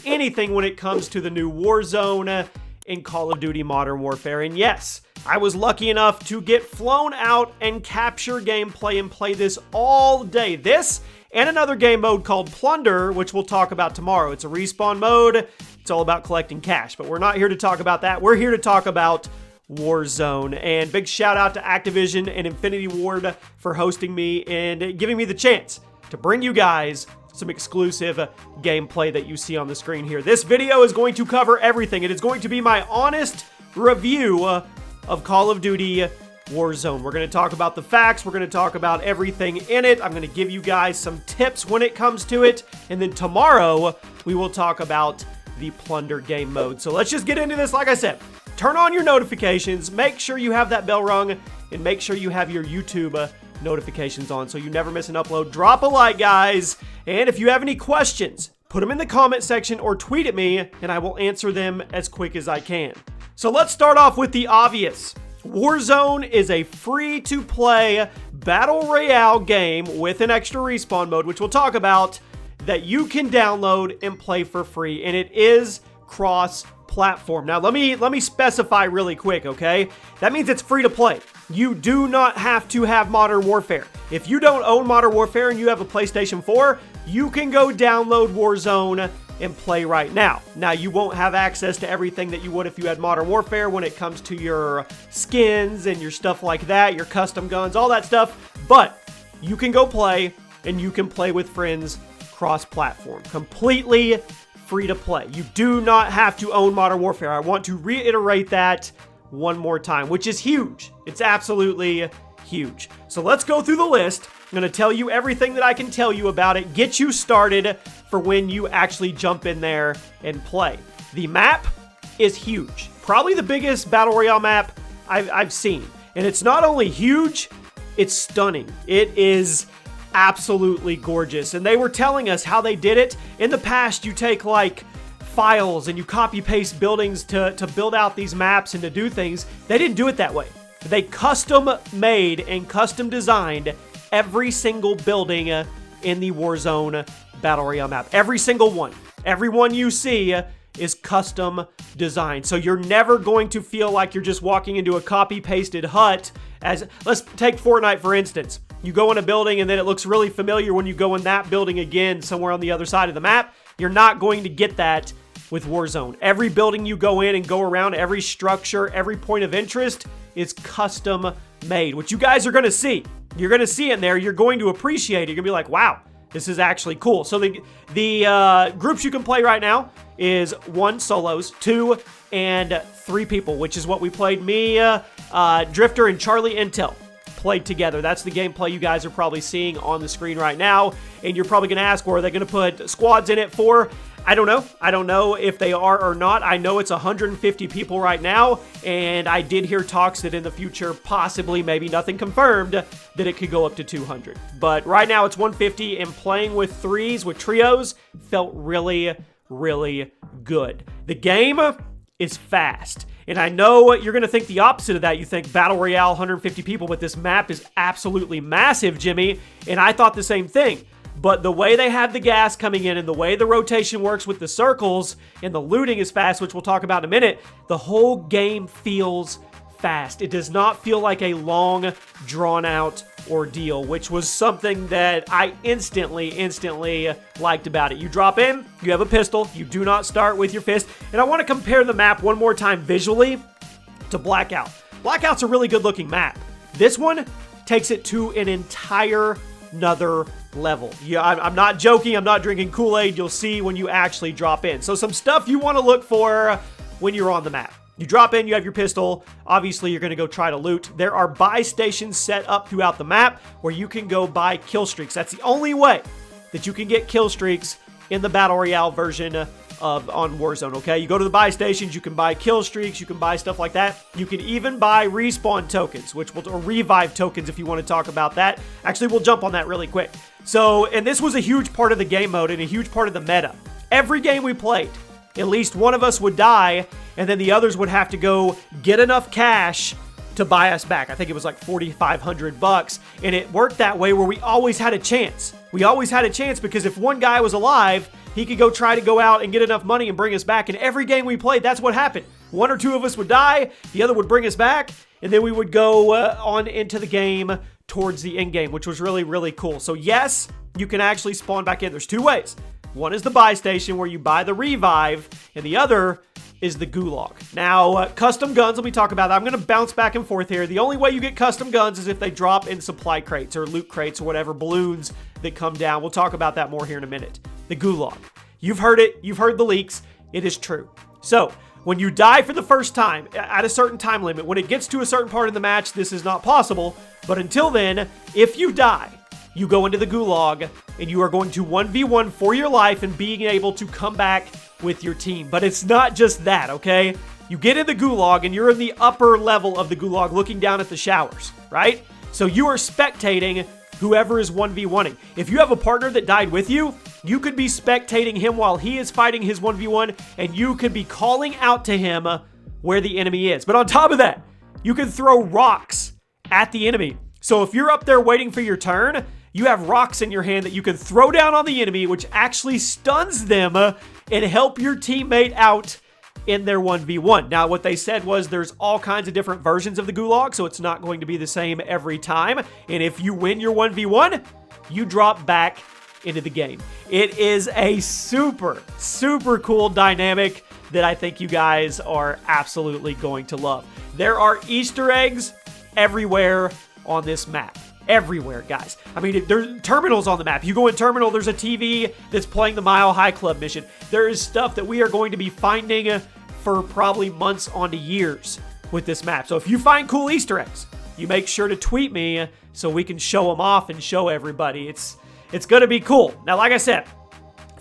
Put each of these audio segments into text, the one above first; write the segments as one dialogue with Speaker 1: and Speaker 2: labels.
Speaker 1: anything when it comes to the new Warzone in Call of Duty Modern Warfare. And yes, I was lucky enough to get flown out and capture gameplay and play this all day. This and another game mode called Plunder, which we'll talk about tomorrow. It's a respawn mode. It's all about collecting cash, but we're not here to talk about that. We're here to talk about Warzone. And big shout out to Activision and Infinity Ward for hosting me and giving me the chance to bring you guys some exclusive gameplay that you see on the screen here. This video is going to cover everything. It is going to be my honest review of Call of Duty Warzone. We're going to talk about the facts. We're going to talk about everything in it. I'm going to give you guys some tips when it comes to it. And then tomorrow, we will talk about the Plunder game mode. So let's just get into this. Like I said, turn on your notifications. Make sure you have that bell rung. And make sure you have your YouTube notifications on so you never miss an upload. Drop a like, guys. And if you have any questions, put them in the comment section or tweet at me, and I will answer them as quick as I can. So let's start off with the obvious. Warzone is a free-to-play battle royale game with an extra respawn mode, which we'll talk about, that you can download and play for free, and it is cross-platform. Now, let me specify really quick, okay? That means it's free to play. You do not have to have Modern Warfare. If you don't own Modern Warfare and you have a PlayStation 4, you can go download Warzone and play right now. Now, you won't have access to everything that you would if you had Modern Warfare when it comes to your skins and your stuff like that, your custom guns, all that stuff, but you can go play, and you can play with friends cross-platform. Completely free to play. You do not have to own Modern Warfare. I want to reiterate that one more time, which is huge. It's absolutely huge. So let's go through the list. I'm going to tell you everything that I can tell you about it, get you started for when you actually jump in there and play. The map is huge. Probably the biggest Battle Royale map I've seen. And it's not only huge, it's stunning. It is absolutely gorgeous. And they were telling us how they did it. In the past, you take like files and you copy paste buildings to build out these maps and to do things. They didn't do it that way. They custom made and custom designed every single building in the Warzone Battle Royale map. Every single one. Every one you see is custom designed. So you're never going to feel like you're just walking into a copy-pasted hut. Let's take Fortnite, for instance. You go in a building and then it looks really familiar when you go in that building again somewhere on the other side of the map. You're not going to get that with Warzone. Every building you go in and go around, every structure, every point of interest is custom made, which you guys are going to see. You're going to see in there. You're going to appreciate it. You're going to be like, wow, this is actually cool. So the groups you can play right now is 1 solos, 2, and 3 people, which is what we played. Me, Drifter, and Charlie Intel played together. That's the gameplay you guys are probably seeing on the screen right now. And you're probably going to ask, well, are they going to put squads in it for? I don't know. I don't know if they are or not. I know it's 150 people right now, and I did hear talks that in the future, possibly, maybe nothing confirmed, that it could go up to 200. But right now it's 150, and playing with threes, with trios, felt really, really good. The game is fast. And I know you're going to think the opposite of that. You think Battle Royale, 150 people, but this map is absolutely massive, Jimmy. And I thought the same thing. But the way they have the gas coming in and the way the rotation works with the circles and the looting is fast, which we'll talk about in a minute, the whole game feels fast. It does not feel like a long, drawn-out ordeal, which was something that I instantly liked about it. You drop in, you have a pistol, you do not start with your fist, and I want to compare the map one more time visually to Blackout. Blackout's a really good-looking map. This one takes it to an entire another level. Yeah, I'm not joking. I'm not drinking Kool-Aid. You'll see when you actually drop in. So some stuff you want to look for when you're on the map. You drop in, you have your pistol. Obviously, you're going to go try to loot. There are buy stations set up throughout the map where you can go buy kill streaks. That's the only way that you can get kill streaks in the Battle Royale version on Warzone, okay? You go to the buy stations, you can buy kill streaks, you can buy stuff like that. You can even buy respawn tokens, or revive tokens if you want to talk about that. Actually, we'll jump on that really quick. So, and this was a huge part of the game mode and a huge part of the meta. Every game we played, at least one of us would die, and then the others would have to go get enough cash to buy us back. I think it was like 4,500 bucks, and it worked that way where we always had a chance. We always had a chance because if one guy was alive, he could go try to go out and get enough money and bring us back. And every game we played, that's what happened. One or two of us would die, the other would bring us back, and then we would go on into the game towards the end game, which was really, really cool. So yes, you can actually spawn back in. There's two ways. One is the buy station where you buy the revive, and the other is the gulag. Now, custom guns, let me talk about that. I'm going to bounce back and forth here. The only way you get custom guns is if they drop in supply crates or loot crates or whatever, balloons that come down. We'll talk about that more here in a minute. The gulag. You've heard it. You've heard the leaks. It is true. So, when you die for the first time at a certain time limit, when it gets to a certain part of the match, this is not possible. But until then, if you die, you go into the gulag and you are going to 1v1 for your life and being able to come back with your team. But it's not just that, okay? You get in the gulag and you're in the upper level of the gulag looking down at the showers, right? So you are spectating whoever is 1v1ing. If you have a partner that died with you, you could be spectating him while he is fighting his 1v1, and you could be calling out to him where the enemy is. But on top of that, you can throw rocks at the enemy. So if you're up there waiting for your turn, you have rocks in your hand that you can throw down on the enemy, which actually stuns them and help your teammate out in their 1v1. Now, what they said was there's all kinds of different versions of the gulag, so it's not going to be the same every time. And if you win your 1v1, you drop back into the game. It is a super, super cool dynamic that I think you guys are absolutely going to love. There are Easter eggs everywhere on this map. Everywhere, guys. I mean, there's terminals on the map. You go in terminal, there's a TV that's playing the Mile High Club mission. There is stuff that we are going to be finding for probably months on to years with this map. So if you find cool Easter eggs, you make sure to tweet me so we can show them off and show everybody. It's going to be cool. Now, like I said,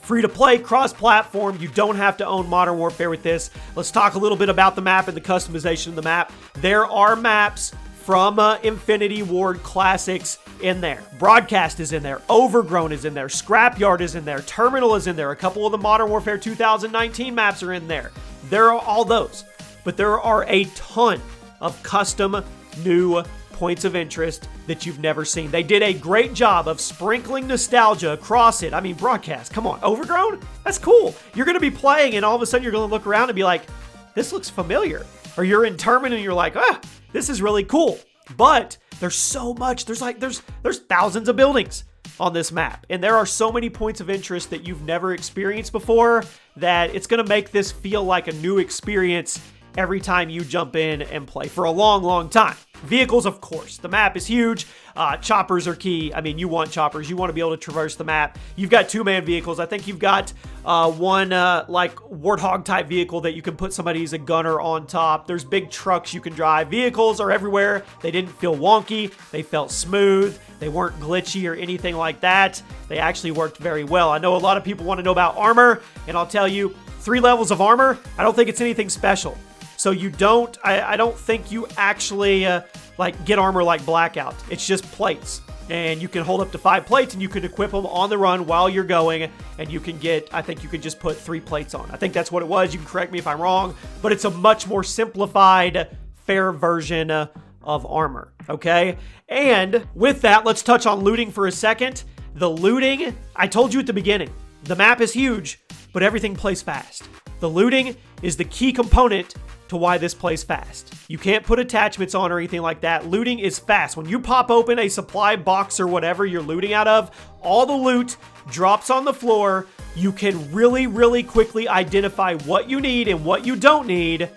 Speaker 1: free to play, cross-platform. You don't have to own Modern Warfare with this. Let's talk a little bit about the map and the customization of the map. There are maps from Infinity Ward Classics in there. Broadcast is in there. Overgrown is in there. Scrapyard is in there. Terminal is in there. A couple of the Modern Warfare 2019 maps are in there. There are all those. But there are a ton of custom new points of interest that you've never seen. They did a great job of sprinkling nostalgia across it. I mean, Broadcast, come on. Overgrown? That's cool. You're going to be playing and all of a sudden you're going to look around and be like, this looks familiar. Or you're in Terminal and you're like, this is really cool. But there's so much. There's thousands of buildings on this map. And there are so many points of interest that you've never experienced before that it's going to make this feel like a new experience every time you jump in and play for a long, long time. Vehicles, of course. The map is huge. Choppers are key. I mean, you want choppers. You want to be able to traverse the map. You've got two-man vehicles. I think you've got one like Warthog-type vehicle that you can put somebody as a gunner on top. There's big trucks you can drive. Vehicles are everywhere. They didn't feel wonky. They felt smooth. They weren't glitchy or anything like that. They actually worked very well. I know a lot of people want to know about armor, and I'll tell you, 3 levels of armor, I don't think it's anything special. So you don't, I don't think you actually like get armor like Blackout. It's just plates. And you can hold up to 5 plates and you can equip them on the run while you're going. And you can get, I think you could just put 3 plates on. I think that's what it was. You can correct me if I'm wrong. But it's a much more simplified, fair version of armor. Okay? And with that, let's touch on looting for a second. The looting, I told you at the beginning, the map is huge, but everything plays fast. The looting is the key component to why this plays fast. You can't put attachments on or anything like that. Looting is fast. When you pop open a supply box or whatever you're looting out of, all the loot drops on the floor. You can really, really quickly identify what you need and what you don't need,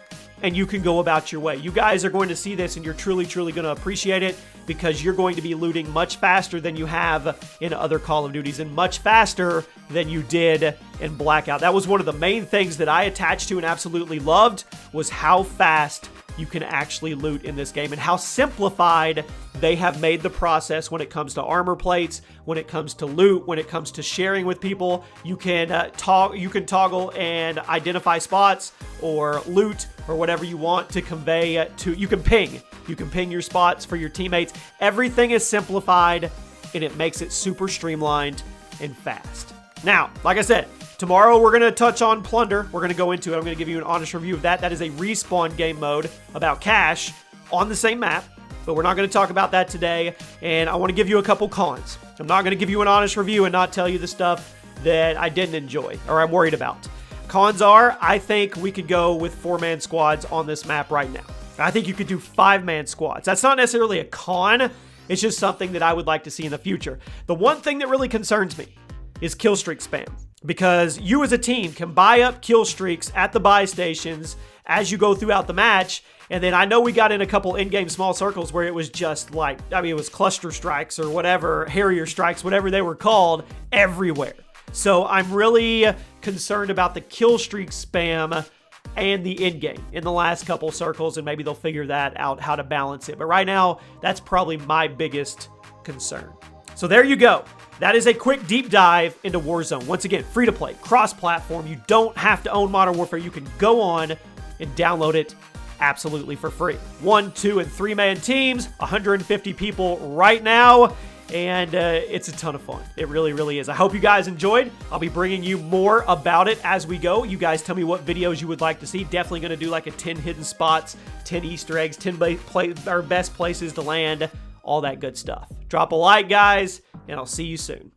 Speaker 1: and you can go about your way. You guys are going to see this and you're truly, truly going to appreciate it because you're going to be looting much faster than you have in other Call of Duties and much faster than you did in Blackout. That was one of the main things that I attached to and absolutely loved was how fast you can actually loot in this game and how simplified they have made the process when it comes to armor plates, when it comes to loot, when it comes to sharing with people. You can toggle and identify spots or loot or whatever you want to convey to. You can ping your spots for your teammates. Everything is simplified and it makes it super streamlined and fast. Now, like I said, tomorrow we're going to touch on Plunder. We're going to go into it. I'm going to give you an honest review of that. That is a respawn game mode about cash on the same map, but we're not going to talk about that today, and I want to give you a couple cons. I'm not going to give you an honest review and not tell you the stuff that I didn't enjoy or I'm worried about. Cons are, I think we could go with 4-man squads on this map right now. I think you could do 5-man squads. That's not necessarily a con. It's just something that I would like to see in the future. The one thing that really concerns me is kill streak spam, because you as a team can buy up kill streaks at the buy stations as you go throughout the match. And then I know we got in a couple in-game small circles where it was just like, I mean, it was cluster strikes or whatever, Harrier strikes, whatever they were called, everywhere. So I'm really concerned about the kill streak spam and the in-game in the last couple circles, and maybe they'll figure that out, how to balance it. But right now, that's probably my biggest concern. So there you go. That is a quick deep dive into Warzone. Once again, free to play, cross-platform. You don't have to own Modern Warfare. You can go on and download it absolutely for free. 1, 2, and 3-man teams, 150 people right now. And it's a ton of fun. It really, really is. I hope you guys enjoyed. I'll be bringing you more about it as we go. You guys tell me what videos you would like to see. Definitely going to do like a 10 hidden spots, 10 Easter eggs, 10 best places to land, all that good stuff. Drop a like, guys, and I'll see you soon.